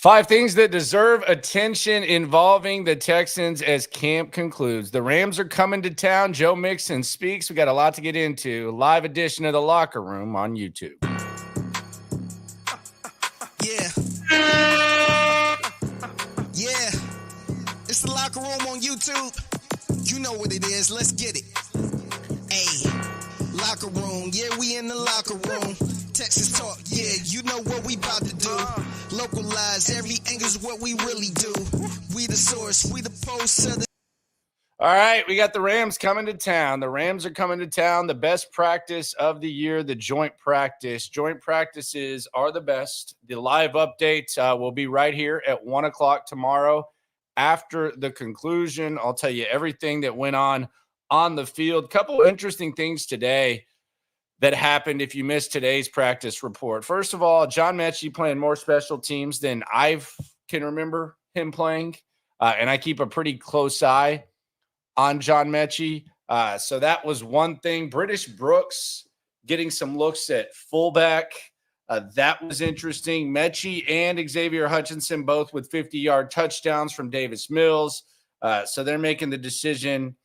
5 things that deserve attention involving the Texans as camp concludes. The Rams are coming to town. Joe Mixon speaks. We got a lot to get into. Live edition of the Locker Room on YouTube. Yeah. It's the Locker Room on YouTube. You know what it is. Let's get it. Hey, Locker Room. Yeah, we in the Locker Room. Texas talk. Yeah, you know what we about to do. Localize every angle's what we really do. We the source. We the post of the. All right, we got the Rams coming to town. The Rams are coming to town. The best practice of the year, the joint practice. Joint practices are the best. The live update will be right here at 1 o'clock tomorrow. After the conclusion, I'll tell you everything that went on the field. Couple interesting things today that happened if you missed today's practice report. First of all, John Mechie playing more special teams than I can remember him playing, and I keep a pretty close eye on John Mechie. So that was one thing. British Brooks getting some looks at fullback. That was interesting. Mechie and Xavier Hutchinson both with 50-yard touchdowns from Davis Mills. So they're making the decision.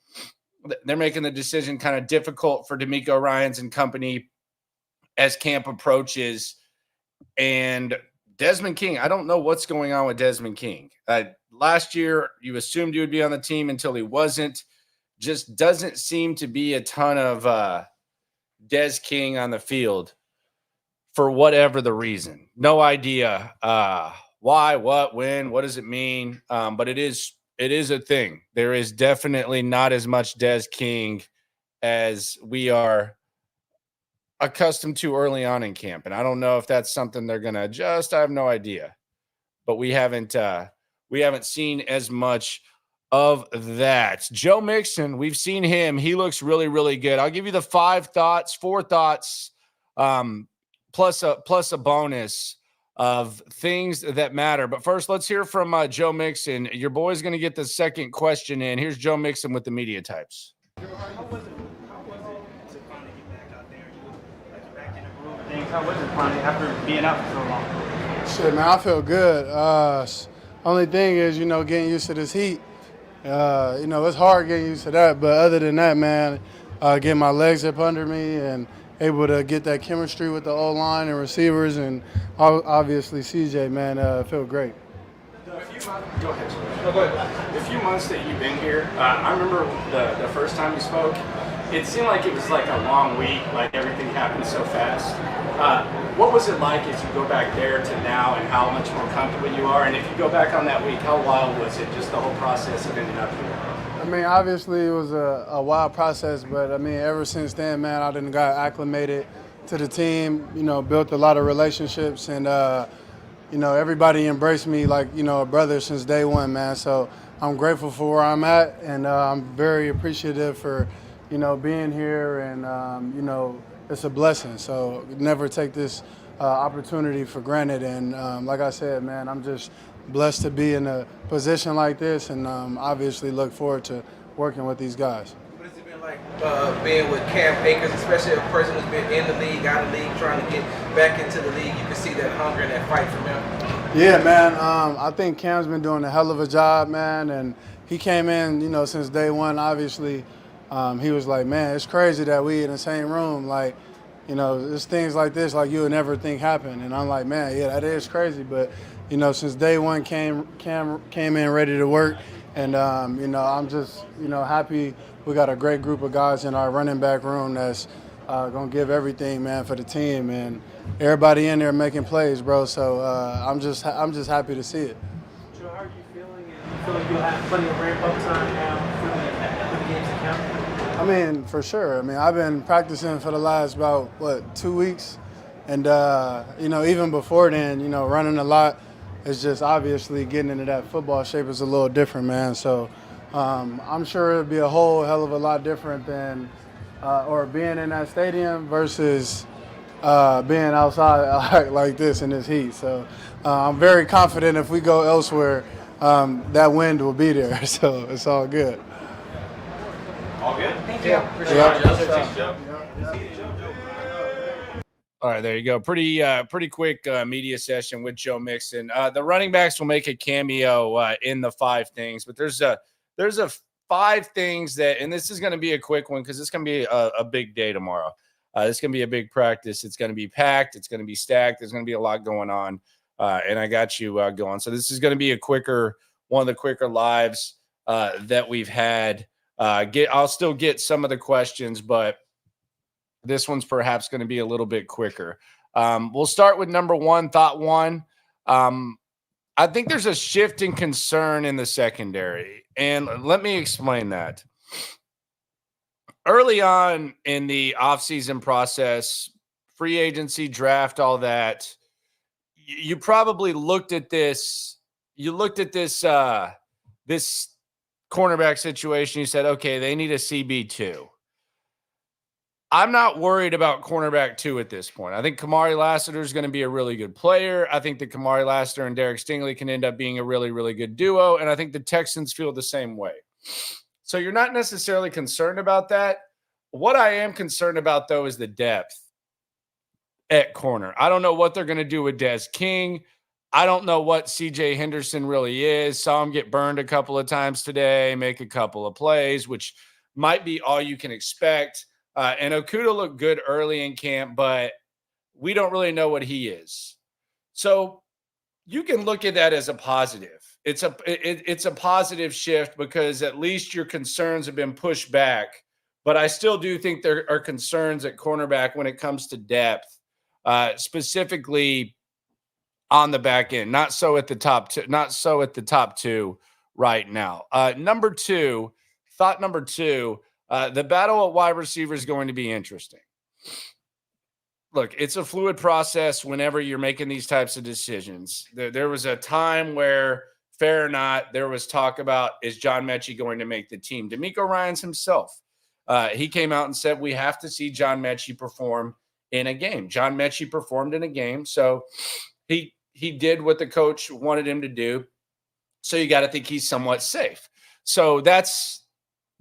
They're making the decision kind of difficult for D'Amico Ryans and company as camp approaches. And Desmond King, I don't know what's going on with Desmond King. Last year, you assumed he would be on the team until he wasn't. Just doesn't seem to be a ton of Des King on the field for whatever the reason. No idea why, what, when, what does it mean? But it is a thing. There is definitely not as much Des King as we are accustomed to early on in camp. And I don't know if that's something they're going to adjust. I have no idea. But we haven't seen as much of that. Joe Mixon, we've seen him. He looks really, really good. I'll give you the 4 thoughts, plus a bonus of things that matter. But first, let's hear from Joe Mixon. Your boy's going to get the second question in. Here's Joe Mixon with the media types. How was it to finally get back out there? You look like you're back in the groove of things. How was it finally after being out for so long? Shit, man, I feel good. Only thing is, getting used to this heat. It's hard getting used to that. But other than that, man, getting my legs up under me and able to get that chemistry with the O-line and receivers and obviously CJ, man, feel great. Go ahead. The few months that you've been here, I remember the first time you spoke, it seemed like it was like a long week, like everything happened so fast. What was it like as you go back there to now and how much more comfortable you are? And if you go back on that week, how wild was it, just the whole process of ending up here? I mean, obviously it was a wild process, but I mean, ever since then, man, I done got acclimated to the team, built a lot of relationships and, everybody embraced me like, a brother since day one, man. So I'm grateful for where I'm at and I'm very appreciative for, being here and, it's a blessing. So never take this opportunity for granted. And like I said, man, I'm just blessed to be in a position like this and obviously look forward to working with these guys. What has it been like being with Cam Akers, especially a person who's been in the league, out of the league, trying to get back into the league? You can see that hunger and that fight from him. Yeah, man. I think Cam's been doing a hell of a job, man. And he came in, since day one, obviously. He was like, man, it's crazy that we in the same room. Like, there's things like this, like you would never think happen. And I'm like, man, yeah, that is crazy. But, since day one, Cam came in ready to work. And, I'm just, happy we got a great group of guys in our running back room that's going to give everything, man, for the team. And everybody in there making plays, bro. So I'm just happy to see it. Joe, how are you feeling? And you feel like you'll have plenty of ramp-up time now for the games to count? I mean, for sure. I mean, I've been practicing for the last about, 2 weeks. And, even before then, running a lot. It's just obviously getting into that football shape is a little different, man. So I'm sure it'll be a whole hell of a lot different than or being in that stadium versus being outside like this in this heat. So I'm very confident if we go elsewhere, that wind will be there. So it's all good. All good? Thank you. Yeah. Appreciate it, Joe. All right, there you go. Pretty quick media session with Joe Mixon. The running backs will make a cameo in the 5 things, but there's a 5 things that, and this is going to be a quick one because it's going to be a big day tomorrow. It's going to be a big practice. It's going to be packed. It's going to be stacked. There's going to be a lot going on, and I got you going. So this is going to be one of the quicker lives that we've had. I'll still get some of the questions, but this one's perhaps going to be a little bit quicker. We'll start with number 1, thought 1. I think there's a shift in concern in the secondary, and let me explain that. Early on in the offseason process, free agency, draft, all that, you probably looked at this. You looked at this cornerback situation. You said, okay, they need a CB2. I'm not worried about cornerback 2 at this point. I think Kamari Lassiter is going to be a really good player. I think that Kamari Lassiter and Derek Stingley can end up being a really, really good duo, and I think the Texans feel the same way. So you're not necessarily concerned about that. What I am concerned about, though, is the depth at corner. I don't know what they're going to do with Des King. I don't know what CJ Henderson really is. Saw him get burned a couple of times today, make a couple of plays, which might be all you can expect. And Okudah looked good early in camp, but we don't really know what he is. So you can look at that as a positive. It's a positive shift because at least your concerns have been pushed back. But I still do think there are concerns at cornerback when it comes to depth, specifically on the back end. Not so at the top two right now. Number 2, thought number 2. The battle at wide receiver is going to be interesting. Look, it's a fluid process whenever you're making these types of decisions. There was a time where, fair or not, there was talk about, is John Mechie going to make the team? D'Amico Ryans himself, he came out and said, we have to see John Mechie perform in a game. John Mechie performed in a game, so he did what the coach wanted him to do. So you got to think he's somewhat safe. So that's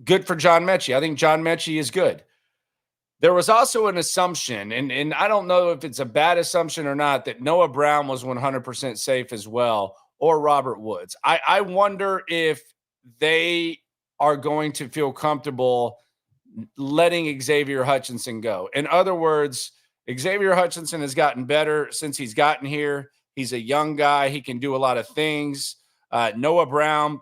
good for John Mechie. I think John Mechie is good. There was also an assumption, and I don't know if it's a bad assumption or not, that Noah Brown was 100% safe as well, or Robert Woods. I wonder if they are going to feel comfortable letting Xavier Hutchinson go. In other words, Xavier Hutchinson has gotten better since he's gotten here. He's a young guy. He can do a lot of things. Noah Brown,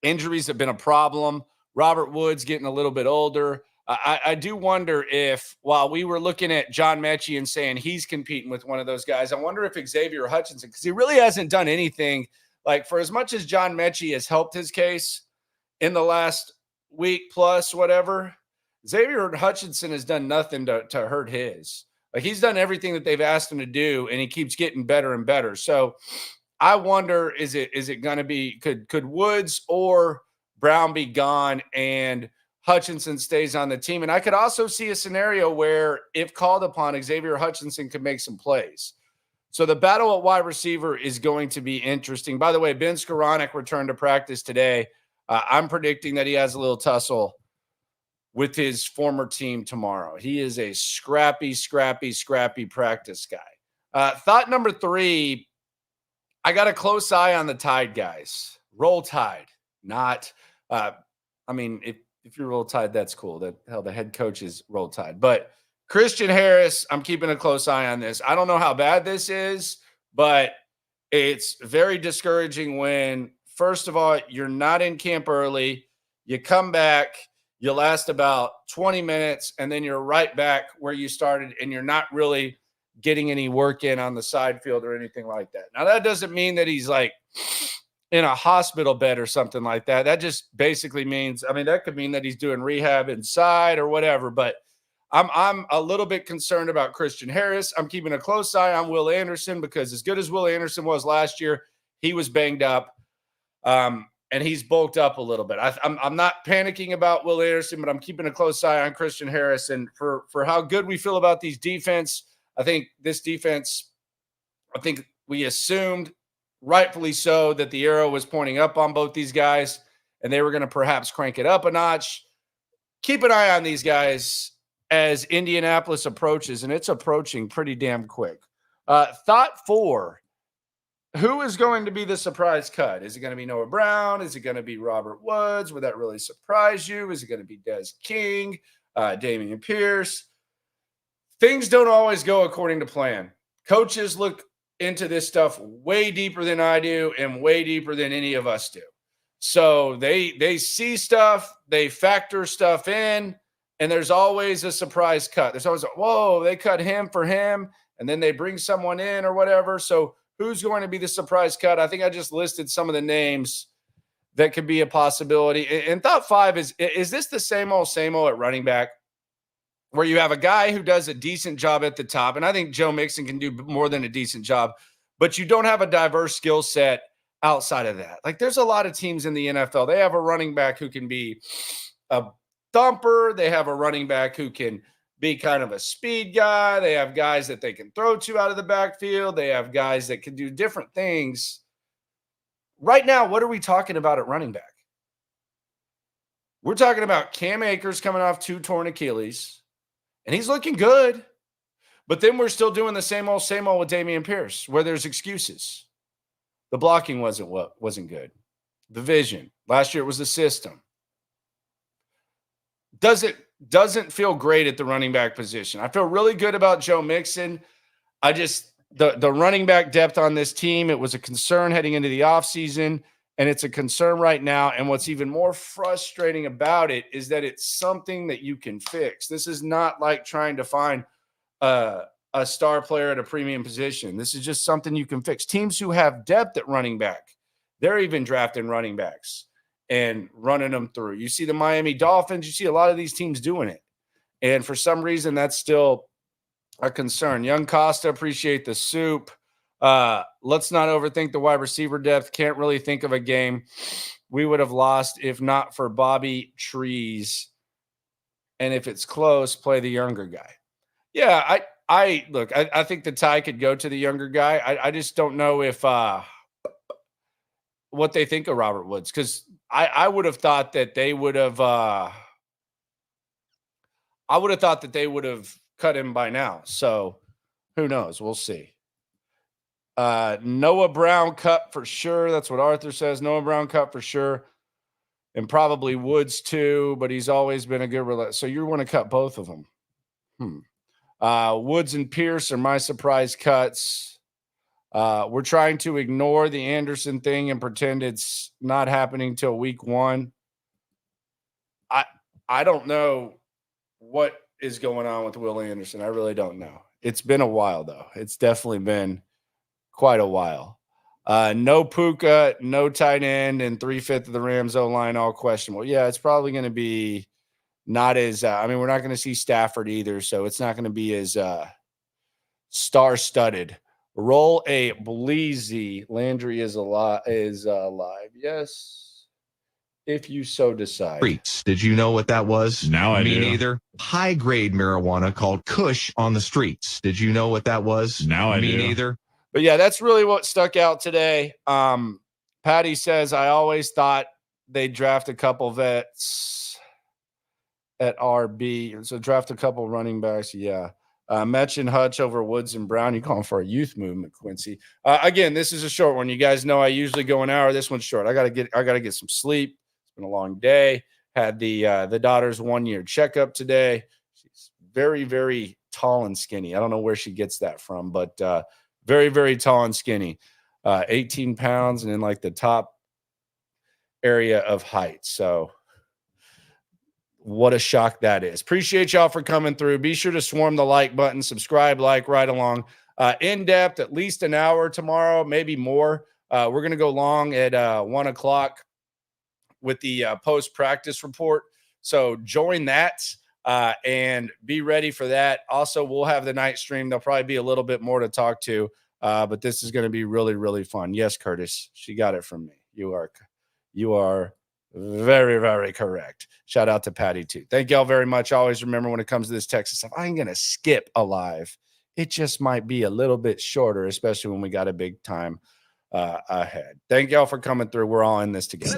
injuries have been a problem. Robert Woods getting a little bit older. I do wonder if, while we were looking at John Mechie and saying he's competing with one of those guys, I wonder if Xavier Hutchinson, because he really hasn't done anything. Like, for as much as John Mechie has helped his case in the last week plus whatever, Xavier Hutchinson has done nothing to hurt his. Like, he's done everything that they've asked him to do, and he keeps getting better and better. So I wonder, is it going to be, could Woods or Brown be gone and Hutchinson stays on the team? And I could also see a scenario where, if called upon, Xavier Hutchinson could make some plays. So the battle at wide receiver is going to be interesting. By the way, Ben Skoranek returned to practice today. I'm predicting that he has a little tussle with his former team tomorrow. He is a scrappy practice guy. Thought number 3, I got a close eye on the Tide guys. Roll Tide, not if you're Roll Tide, that's cool. The head coach is Roll Tide. But Christian Harris, I'm keeping a close eye on this. I don't know how bad this is, but it's very discouraging when, first of all, you're not in camp early. You come back, you last about 20 minutes, and then you're right back where you started, and you're not really getting any work in on the side field or anything like that. Now, that doesn't mean that he's like in a hospital bed or something like that. That just basically means, that could mean that he's doing rehab inside or whatever, but I'm a little bit concerned about Christian Harris. I'm keeping a close eye on Will Anderson, because as good as Will Anderson was last year, he was banged up, and he's bulked up a little bit. I'm not panicking about Will Anderson, but I'm keeping a close eye on Christian Harris. And for how good we feel about these defense, I think we assumed, rightfully so, that the arrow was pointing up on both these guys, and they were going to perhaps crank it up a notch. Keep an eye on these guys as Indianapolis approaches, and it's approaching pretty damn quick. Thought 4. Who is going to be the surprise cut? Is it going to be Noah Brown? Is it going to be Robert Woods? Would that really surprise you? Is it going to be Des King, Damian Pierce? Things don't always go according to plan. Coaches look into this stuff way deeper than I do and way deeper than any of us do. So they see stuff, they factor stuff in, and there's always a surprise cut. There's always, whoa, they cut him for him, and then they bring someone in or whatever. So who's going to be the surprise cut? I think I just listed some of the names that could be a possibility. And thought 5 is this the same old at running back, where you have a guy who does a decent job at the top, and I think Joe Mixon can do more than a decent job, but you don't have a diverse skill set outside of that. Like, there's a lot of teams in the NFL. They have a running back who can be a thumper. They have a running back who can be kind of a speed guy. They have guys that they can throw to out of the backfield. They have guys that can do different things. Right now, what are we talking about at running back? We're talking about Cam Akers coming off 2 torn Achilles, and he's looking good. But then we're still doing the same old with Damian Pierce, where there's excuses. The blocking wasn't good. The vision. Last year it was the system. Doesn't feel great at the running back position. I feel really good about Joe Mixon. The running back depth on this team, it was a concern heading into the offseason, and it's a concern right now. And what's even more frustrating about it is that it's something that you can fix. This is not like trying to find a star player at a premium position. This is just something you can fix. Teams who have depth at running back, they're even drafting running backs and running them through. You see the Miami Dolphins, you see a lot of these teams doing it. And for some reason, that's still a concern. Young Costa, appreciate the soup. Let's not overthink the wide receiver depth. Can't really think of a game we would have lost if not for Bobby Trees. And if it's close, play the younger guy. Yeah, I think the tie could go to the younger guy. I just don't know if what they think of Robert Woods, because I would have thought that they would have cut him by now. So who knows? We'll see. Noah Brown cut for sure. That's what Arthur says. Noah Brown cut for sure. And probably Woods too, but he's always been a good so you want to cut both of them. Woods and Pierce are my surprise cuts. We're trying to ignore the Anderson thing and pretend it's not happening till week 1. I don't know what is going on with Will Anderson. I really don't know. It's been a while, though. It's definitely been quite a while. No Puka, no tight end, and 3/5 of the Rams O-line all questionable. Yeah, it's probably going to be not as we're not going to see Stafford either, so it's not going to be as star-studded. Roll a Bleezy. Landry is alive. Yes, if you so decide. Streets. Did you know what that was? Now I Me do. neither. High-grade marijuana called Kush on the streets. Did you know what that was? Now I Me do. neither. But yeah, that's really what stuck out today. Patty says, I always thought they'd draft a couple vets at RB. So draft a couple running backs. Yeah. Metch and Hutch over Woods and Brown. You calling for a youth movement, Quincy. Again, this is a short one. You guys know I usually go an hour. This one's short. I gotta get some sleep. It's been a long day. Had the daughter's 1-year checkup today. She's very, very tall and skinny. I don't know where she gets that from, but very, very tall and skinny. 18 pounds and in like the top area of height. So what a shock that is. Appreciate y'all for coming through. Be sure to swarm the like button, subscribe, like right along. In depth, at least an hour tomorrow, maybe more. We're going to go long at 1 o'clock with the post-practice report. So join that and be ready for that. Also, we'll have the night stream. There'll probably be a little bit more to talk to, but this is going to be really, really fun. Yes, Curtis, she got it from me. You are very, very correct. Shout out to Patty too. Thank y'all very much. Always remember, when it comes to this Texas stuff, I ain't going to skip a live. It just might be a little bit shorter, especially when we got a big time ahead. Thank y'all for coming through. We're all in this together.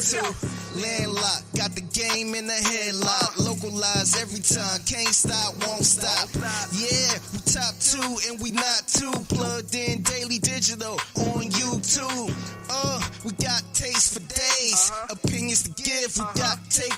Landlocked, got the game in the headlock. Localized every time, can't stop, won't stop. Yeah, we top 2 and we not too. Plugged in daily digital on YouTube. We got taste for days, opinions to give. We got taste